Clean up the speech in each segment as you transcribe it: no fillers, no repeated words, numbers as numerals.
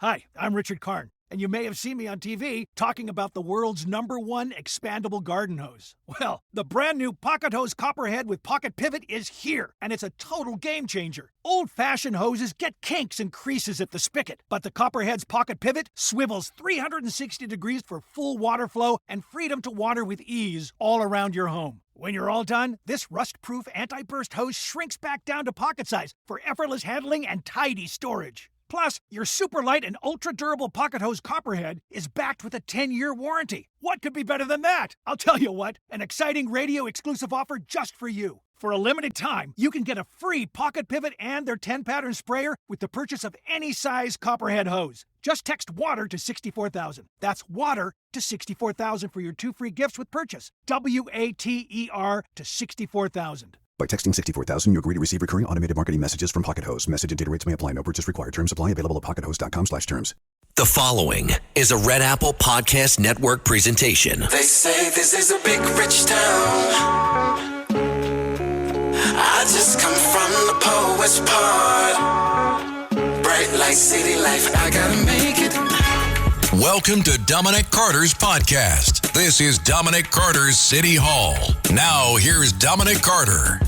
Hi, I'm Richard Karn, and you may have seen me on TV talking about the world's #1 expandable garden hose. Well, the brand new Pocket Hose Copperhead with Pocket Pivot is here, and it's a total game changer. Old-fashioned hoses get kinks and creases at the spigot, but the Copperhead's Pocket Pivot swivels 360 degrees for full water flow and freedom to water with ease all around your home. When you're all done, this rust-proof anti-burst hose shrinks back down to pocket size for effortless handling and tidy storage. Plus, your super light and ultra-durable Pocket Hose Copperhead is backed with a 10-year warranty. What could be better than that? I'll tell you what, an exciting radio-exclusive offer just for you. For a limited time, you can get a free Pocket Pivot and their 10-pattern sprayer with the purchase of any size Copperhead hose. Just text WATER to 64,000. That's WATER to 64,000 for your 2 free gifts with purchase. WATER to 64,000. By texting 64,000, you agree to receive recurring automated marketing messages from Pocket Hose. Message and data rates may apply. No purchase required. Terms apply. Available at pockethose.com/terms. The following is a Red Apple Podcast Network presentation. They say this is a big rich town. I just come from the poet's part. Bright light, city life, I gotta make it. Welcome to Dominic Carter's podcast. This is Dominic Carter's City Hall. Now, here's Dominic Carter.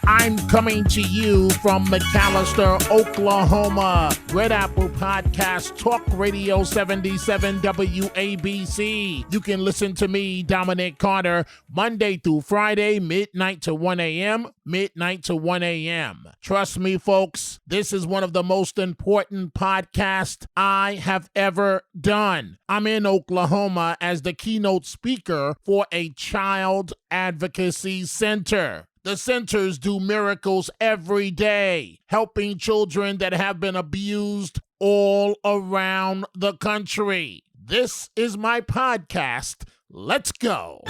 I'm coming to you from McAlester, Oklahoma. Red Apple Podcast, Talk Radio 77 WABC. You can listen to me, Dominic Carter, Monday through Friday, midnight to 1 a.m., midnight to 1 a.m. Trust me, folks, this is one of the most important podcasts I have ever done. I'm in Oklahoma as the keynote speaker for a child advocacy center. The centers do miracles every day, helping children that have been abused all around the country. This is my podcast. Let's go.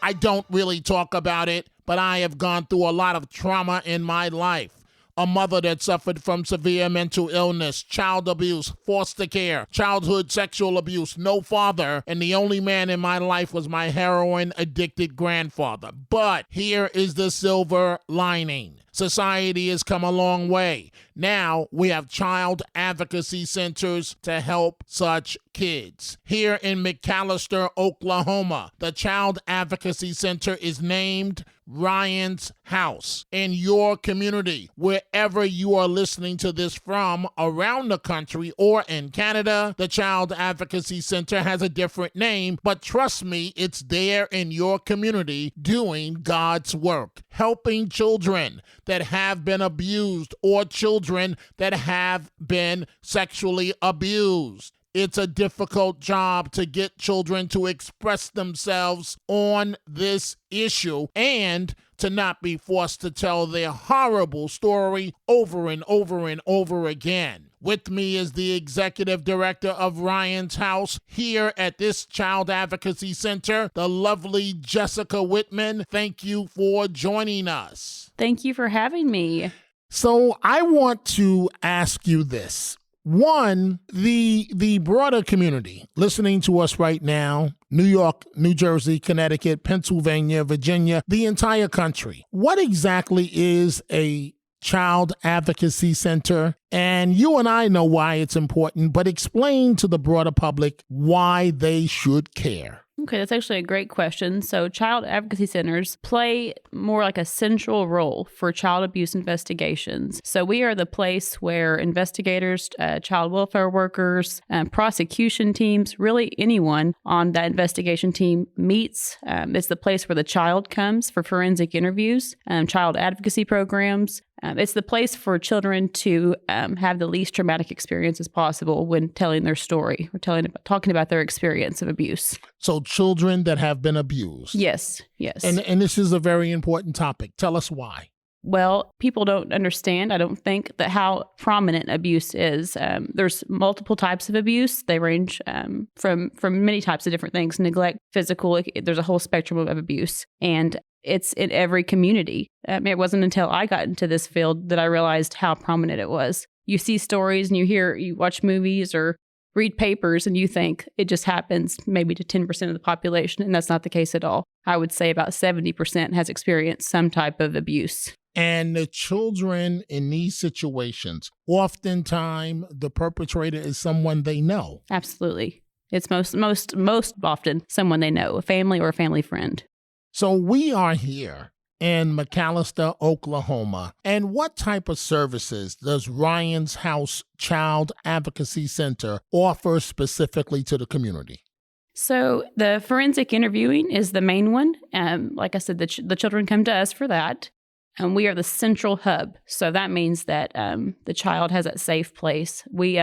I don't really talk about it, but I have gone through a lot of trauma in my life. A mother that suffered from severe mental illness, child abuse, foster care, childhood sexual abuse, no father, and the only man in my life was my heroin-addicted grandfather. But here is the silver lining. Society has come a long way. Now we have child advocacy centers to help such kids. Here in McAlester, Oklahoma, the Child Advocacy Center is named Ryan's House. In your community, wherever you are listening to this from, around the country or in Canada, the Child Advocacy Center has a different name, but trust me, it's there in your community doing God's work, helping children that have been abused or children that have been sexually abused. It's a difficult job to get children to express themselves on this issue and to not be forced to tell their horrible story over and over and over again. With me is the executive director of Ryan's House here at this Child Advocacy Center, the lovely Jessica Whitman. Thank you for joining us. Thank you for having me. So I want to ask you this. One, the broader community listening to us right now, New York, New Jersey, Connecticut, Pennsylvania, Virginia, the entire country. What exactly is a child advocacy center? And you and I know why it's important, but explain to the broader public why they should care. Okay, that's actually a great question. So child advocacy centers play more like a central role for child abuse investigations. So we are the place where investigators, child welfare workers, prosecution teams, really anyone on that investigation team meets. It's the place where the child comes for forensic interviews, child advocacy programs. It's the place for children to have the least traumatic experience as possible when telling their story or talking about their experience of abuse. So children that have been abused. Yes. And this is a very important topic. Tell us why. Well, people don't understand, I don't think, that how prominent abuse is. There's multiple types of abuse. They range from many types of different things, neglect, physical. There's a whole spectrum of abuse. And it's in every community. It wasn't until I got into this field that I realized how prominent it was. You see stories and you watch movies or read papers and you think it just happens maybe to 10% of the population, and that's not the case at all. I would say about 70% has experienced some type of abuse. And the children in these situations, oftentimes the perpetrator is someone they know. Absolutely. It's most often someone they know, a family or a family friend. So we are here in McAlester, Oklahoma. And what type of services does Ryan's House Child Advocacy Center offer specifically to the community? So the forensic interviewing is the main one. Like I said, the children come to us for that. And we are the central hub. So that means that the child has that safe place. We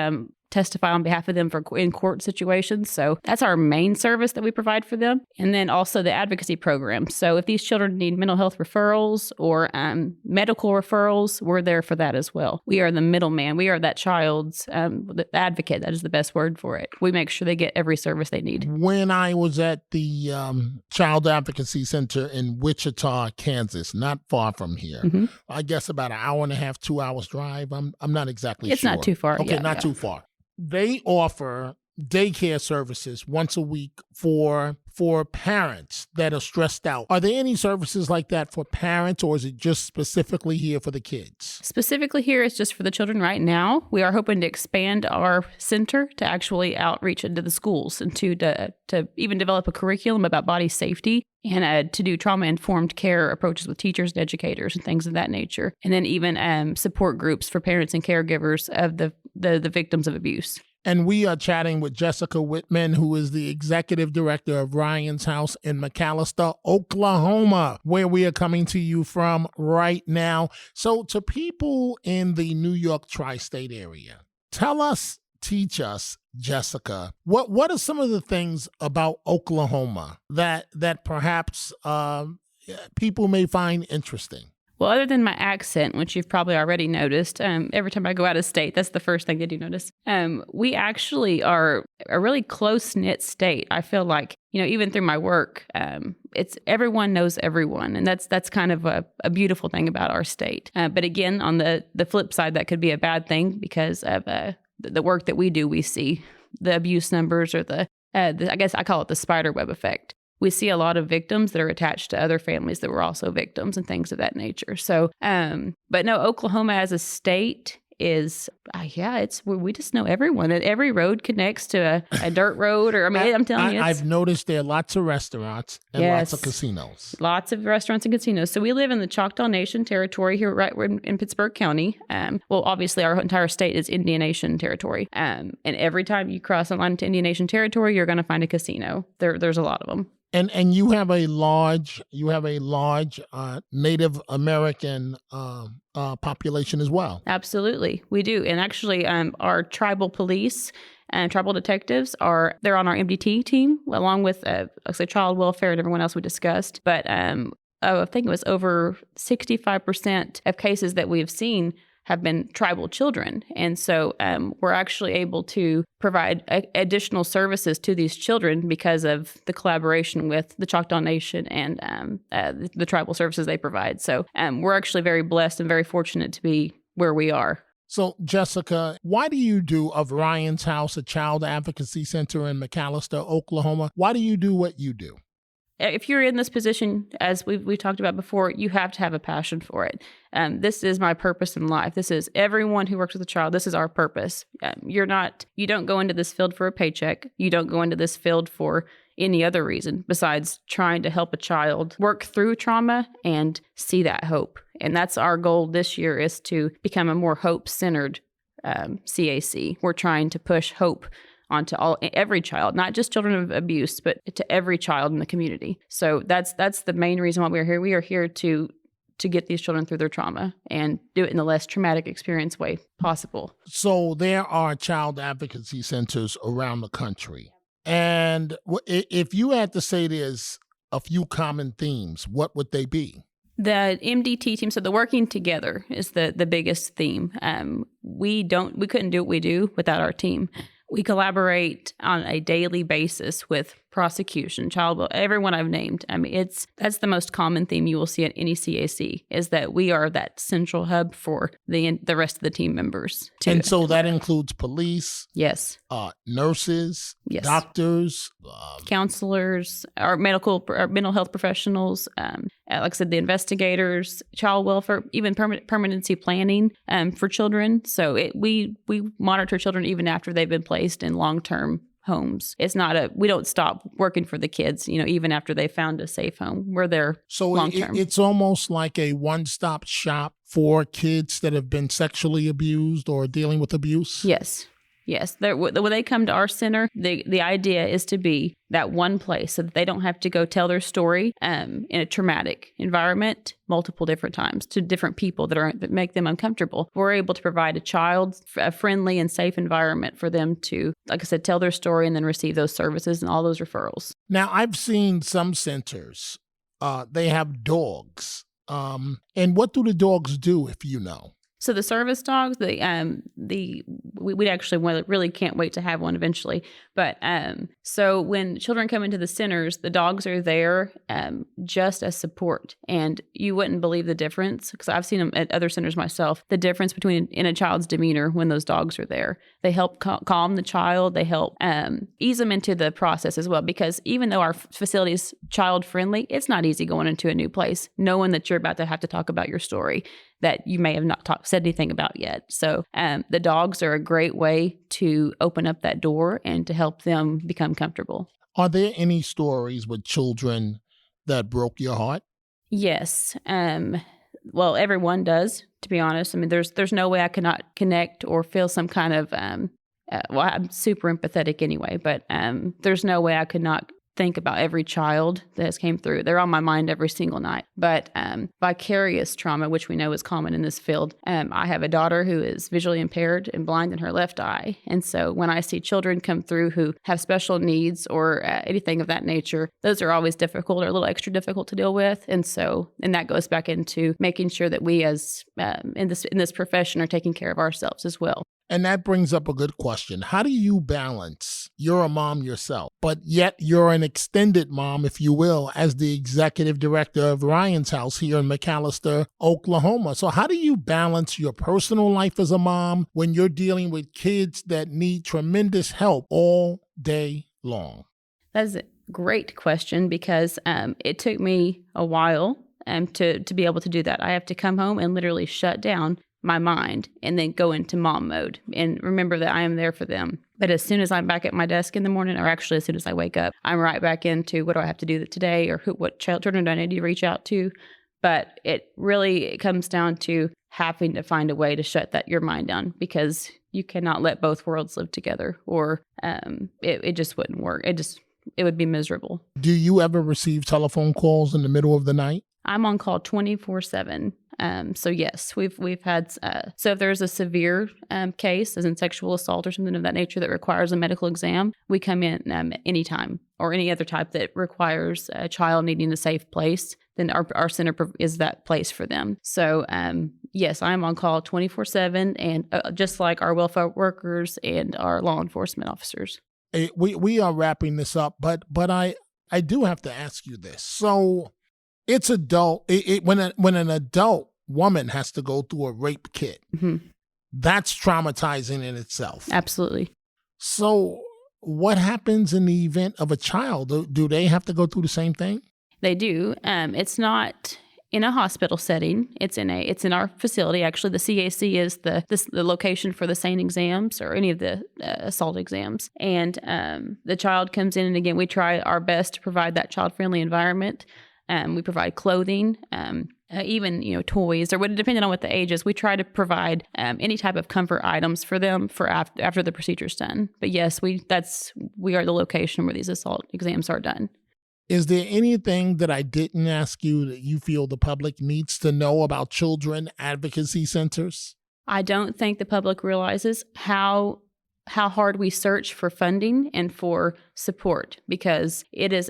testify on behalf of them in court situations. So that's our main service that we provide for them. And then also the advocacy program. So if these children need mental health referrals or medical referrals, we're there for that as well. We are the middleman. We are that child's the advocate. That is the best word for it. We make sure they get every service they need. When I was at the Child Advocacy Center in Wichita, Kansas, not far from here, I guess about an hour and a half, 2 hours drive. I'm not exactly sure. It's not too far. Okay, not too far. They offer daycare services once a week for parents that are stressed out. Are there any services like that for parents, or is it just specifically here for the kids? Specifically here, it's just for the children right now. We are hoping to expand our center to actually outreach into the schools and to even develop a curriculum about body safety and to do trauma-informed care approaches with teachers and educators and things of that nature. And then even support groups for parents and caregivers of the victims of abuse. And we are chatting with Jessica Whitman, who is the executive director of Ryan's House in McAlester, Oklahoma, where we are coming to you from right now. So to people in the New York tri-state area, teach us, Jessica, what are some of the things about Oklahoma that perhaps people may find interesting? Well, other than my accent, which you've probably already noticed, every time I go out of state, that's the first thing they do notice. We actually are a really close-knit state. I feel like, even through my work, it's everyone knows everyone. And that's kind of a beautiful thing about our state. But again, on the flip side, that could be a bad thing because of the work that we do. We see the abuse numbers or I guess I call it the spider web effect. We see a lot of victims that are attached to other families that were also victims and things of that nature. So, but no, Oklahoma as a state is, we just know everyone. And every road connects to a dirt road I'm telling you. I've noticed there are lots of restaurants and lots of casinos. Lots of restaurants and casinos. So we live in the Choctaw Nation territory here right in Pittsburgh County. Well, obviously our entire state is Indian Nation territory. And every time you cross the line into Indian Nation territory, you're going to find a casino. There's a lot of them. And you have a large Native American population as well. Absolutely, we do. And actually, our tribal police and tribal detectives they're on our MDT team, along with child welfare and everyone else we discussed. But I think it was over 65% of cases that we've seen have been tribal children. And so we're actually able to provide additional services to these children because of the collaboration with the Choctaw Nation and the tribal services they provide. So we're actually very blessed and very fortunate to be where we are. So, Jessica, why do you do of Ryan's House, a child advocacy center in McAlester, Oklahoma? Why do you do what you do? If you're in this position, as we've talked about before, you have to have a passion for it. This is my purpose in life. This is everyone who works with a child. This is our purpose. You don't go into this field for a paycheck. You don't go into this field for any other reason besides trying to help a child work through trauma and see that hope. And that's our goal this year, is to become a more hope-centered CAC. We're trying to push hope onto every child, not just children of abuse, but to every child in the community. So that's the main reason why we're here. We are here to get these children through their trauma and do it in the less traumatic experience way possible. So there are child advocacy centers around the country. And if you had to say there's a few common themes, what would they be? The MDT team, so the working together is the biggest theme. We couldn't do what we do without our team. We collaborate on a daily basis with prosecution, everyone I've named. I mean, that's the most common theme you will see at any CAC is that we are that central hub for the rest of the team members too. And so that includes police, yes, nurses, yes, doctors, counselors, our mental health professionals. Like I said, the investigators, child welfare, even permanency planning for children. So we monitor children even after they've been placed in long-term homes. It's not we don't stop working for the kids, even after they found a safe home. We're there long-term. It's almost like a one-stop shop for kids that have been sexually abused or dealing with abuse? Yes. Yes, when they come to our center, the idea is to be that one place so that they don't have to go tell their story in a traumatic environment multiple different times to different people that make them uncomfortable. We're able to provide a friendly and safe environment for them to, like I said, tell their story and then receive those services and all those referrals. Now, I've seen some centers, they have dogs. And what do the dogs do, if you know? So the service dogs, we actually really can't wait to have one eventually. But so when children come into the centers, the dogs are there just as support. And you wouldn't believe the difference, because I've seen them at other centers myself, the difference between in a child's demeanor when those dogs are there. They help calm the child. They help ease them into the process as well. Because even though our facility is child friendly, it's not easy going into a new place, knowing that you're about to have to talk about your story that you may have not said anything about yet. So the dogs are a great way to open up that door and to help them become comfortable. Are there any stories with children that broke your heart? Yes. Well, everyone does, to be honest. I mean, there's no way I could not connect or feel some kind of, well, I'm super empathetic anyway, but there's no way I could not think about every child that has came through. They're on my mind every single night. But vicarious trauma, which we know is common in this field, I have a daughter who is visually impaired and blind in her left eye. And so when I see children come through who have special needs or anything of that nature, those are always difficult or a little extra difficult to deal with. And that goes back into making sure that we as in this profession are taking care of ourselves as well. And that brings up a good question. How do you balance? You're a mom yourself, but yet you're an extended mom, if you will, as the executive director of Ryan's House here in McAlester, Oklahoma. So how do you balance your personal life as a mom when you're dealing with kids that need tremendous help all day long? That's a great question, because it took me a while to be able to do that. I have to come home and literally shut down my mind and then go into mom mode and remember that I am there for them. But as soon as I'm back at my desk in the morning, or actually as soon as I wake up, I'm right back into what do I have to do today, or what children do I need to reach out to. But it comes down to having to find a way to shut your mind down, because you cannot let both worlds live together, or it just wouldn't work. It would be miserable. Do you ever receive telephone calls in the middle of the night? I'm on call 24/7. So yes, we've had, so if there's a severe case, as in sexual assault or something of that nature that requires a medical exam, we come in anytime, or any other type that requires a child needing a safe place, then our center is that place for them. So yes, I'm on call 24/7, and just like our welfare workers and our law enforcement officers. We are wrapping this up, but I do have to ask you this. So it's adult. When an adult woman has to go through a rape kit, mm-hmm. That's traumatizing in itself. Absolutely. So what happens in the event of a child? Do they have to go through the same thing? They do. It's not in a hospital setting. It's in our facility. Actually, the CAC is the location for the SANE exams or any of the assault exams. And the child comes in, and again, we try our best to provide that child-friendly environment. We provide clothing, even toys, or depending on what the age is. We try to provide any type of comfort items for them for after the procedure's done. But yes, we are the location where these assault exams are done. Is there anything that I didn't ask you that you feel the public needs to know about children advocacy centers? I don't think the public realizes how hard we search for funding and for support, because it is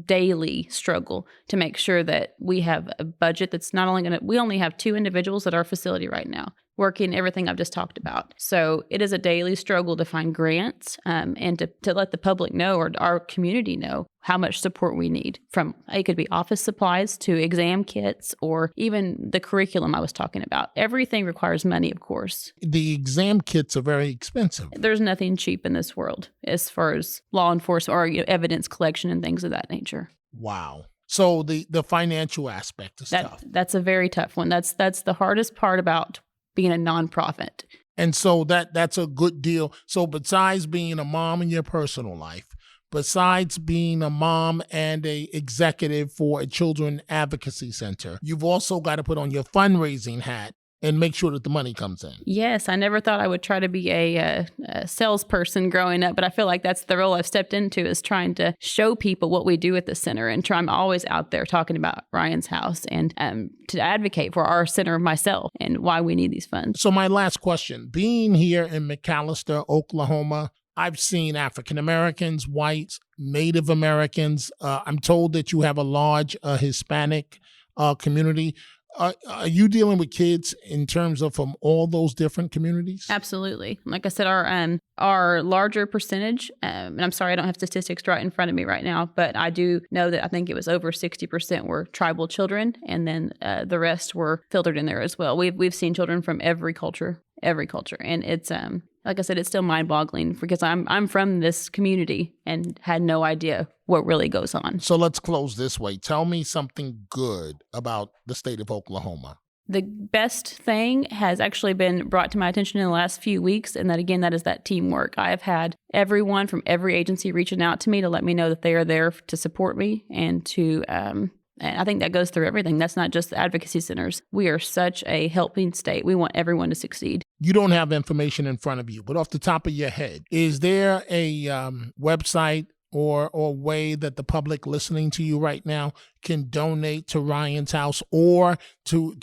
daily struggle to make sure that we have a budget that's not only we only have 2 individuals at our facility right now working everything I've just talked about. So it is a daily struggle to find grants and to let the public know, or our community know, how much support we need. From, it could be office supplies to exam kits, or even the curriculum I was talking about. Everything requires money, of course. The exam kits are very expensive. There's nothing cheap in this world as far as law enforcement or evidence collection and things of that nature. Wow. So the financial aspect is tough. That's a very tough one. That's the hardest part about being a nonprofit. And so that's a good deal. So besides being a mom in your personal life, besides being a mom and a executive for a children advocacy center, you've also got to put on your fundraising hat and make sure that the money comes in. Yes, I never thought I would try to be a salesperson growing up, but I feel like that's the role I've stepped into, is trying to show people what we do at the center. And I'm always out there talking about Ryan's House and to advocate for our center myself and why we need these funds. So my last question, being here in McAlester, Oklahoma, I've seen African Americans, whites, Native Americans. I'm told that you have a large Hispanic community. Are you dealing with kids in terms of from all those different communities? Absolutely. Like I said, our larger percentage, and I'm sorry I don't have statistics right in front of me right now, but I do know that I think it was over 60% were tribal children, and then the rest were filtered in there as well. We've seen children from every culture, and it's like I said, it's still mind-boggling because I'm from this community and had no idea what really goes on. So let's close this way. Tell me something good about the state of Oklahoma. The best thing has actually been brought to my attention in the last few weeks, and that is that teamwork. I have had everyone from every agency reaching out to me to let me know that they are there to support me and to and I think that goes through everything. That's not just the advocacy centers. We are such a helping state. We want everyone to succeed. You don't have information in front of you, but off the top of your head, is there a website or way that the public listening to you right now can donate to Ryan's House, or to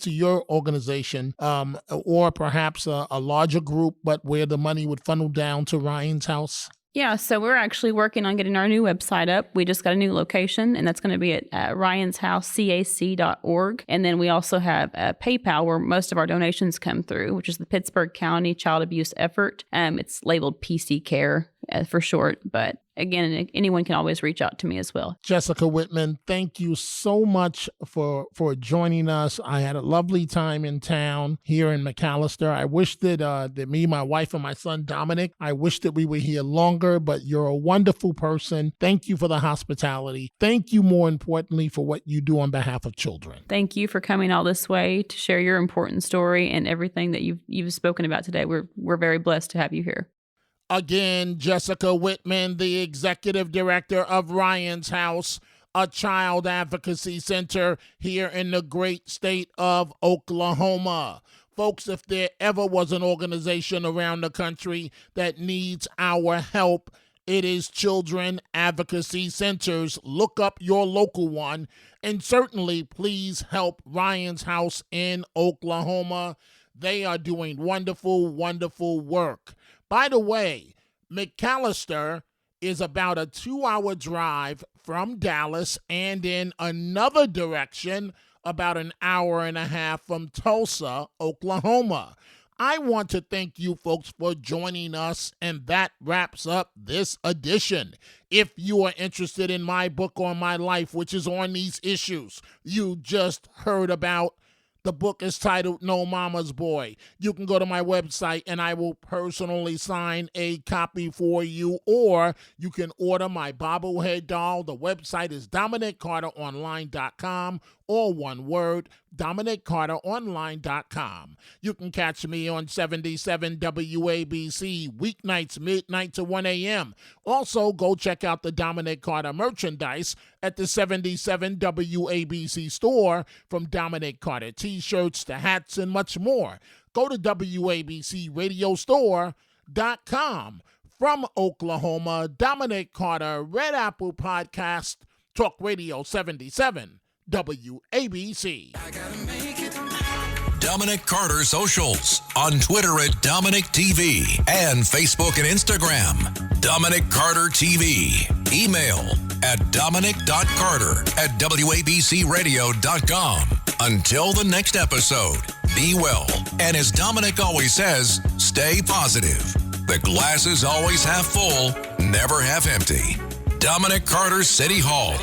your organization, or perhaps a larger group, but where the money would funnel down to Ryan's House? Yeah, so we're actually working on getting our new website up. We just got a new location, and that's going to be at ryanshousecac.org. And then we also have PayPal, where most of our donations come through, which is the Pittsburgh County Child Abuse Effort. It's labeled PC Care for short, but again, anyone can always reach out to me as well. Jessica Whitman, thank you so much for joining us. I had a lovely time in town here in McAlester. I wish that me, my wife, and my son Dominic, I wish that we were here longer, but you're a wonderful person. Thank you for the hospitality. Thank you, more importantly, for what you do on behalf of children. Thank you for coming all this way to share your important story and everything that you've spoken about today. We're very blessed to have you here. Again, Jessica Whitman, the executive director of Ryan's House, a child advocacy center here in the great state of Oklahoma. Folks, if there ever was an organization around the country that needs our help, it is children advocacy centers. Look up your local one, and certainly please help Ryan's House in Oklahoma. They are doing wonderful, wonderful work. By the way, McAlester is about a 2-hour drive from Dallas, and in another direction, about an hour and a half from Tulsa, Oklahoma. I want to thank you folks for joining us, and that wraps up this edition. If you are interested in my book on my life, which is on these issues you just heard about, the book is titled No Mama's Boy. You can go to my website and I will personally sign a copy for you, or you can order my bobblehead doll. The website is DominicCarterOnline.com, or one word, DominicCarterOnline.com. You can catch me on 77 WABC weeknights midnight to 1 a.m. Also, go check out the Dominic Carter merchandise at the 77 WABC store, from Dominic Carter t-shirts to hats and much more. Go to WABCRadiostore.com. From Oklahoma, Dominic Carter, Red Apple Podcast, Talk Radio 77. WABC. Dominic Carter Socials on Twitter at Dominic TV and Facebook and Instagram. Dominic Carter TV. Email at dominic.carter@wabcradio.com. Until the next episode, be well. And as Dominic always says, stay positive. The glass is always half full, never half empty. Dominic Carter, City Hall.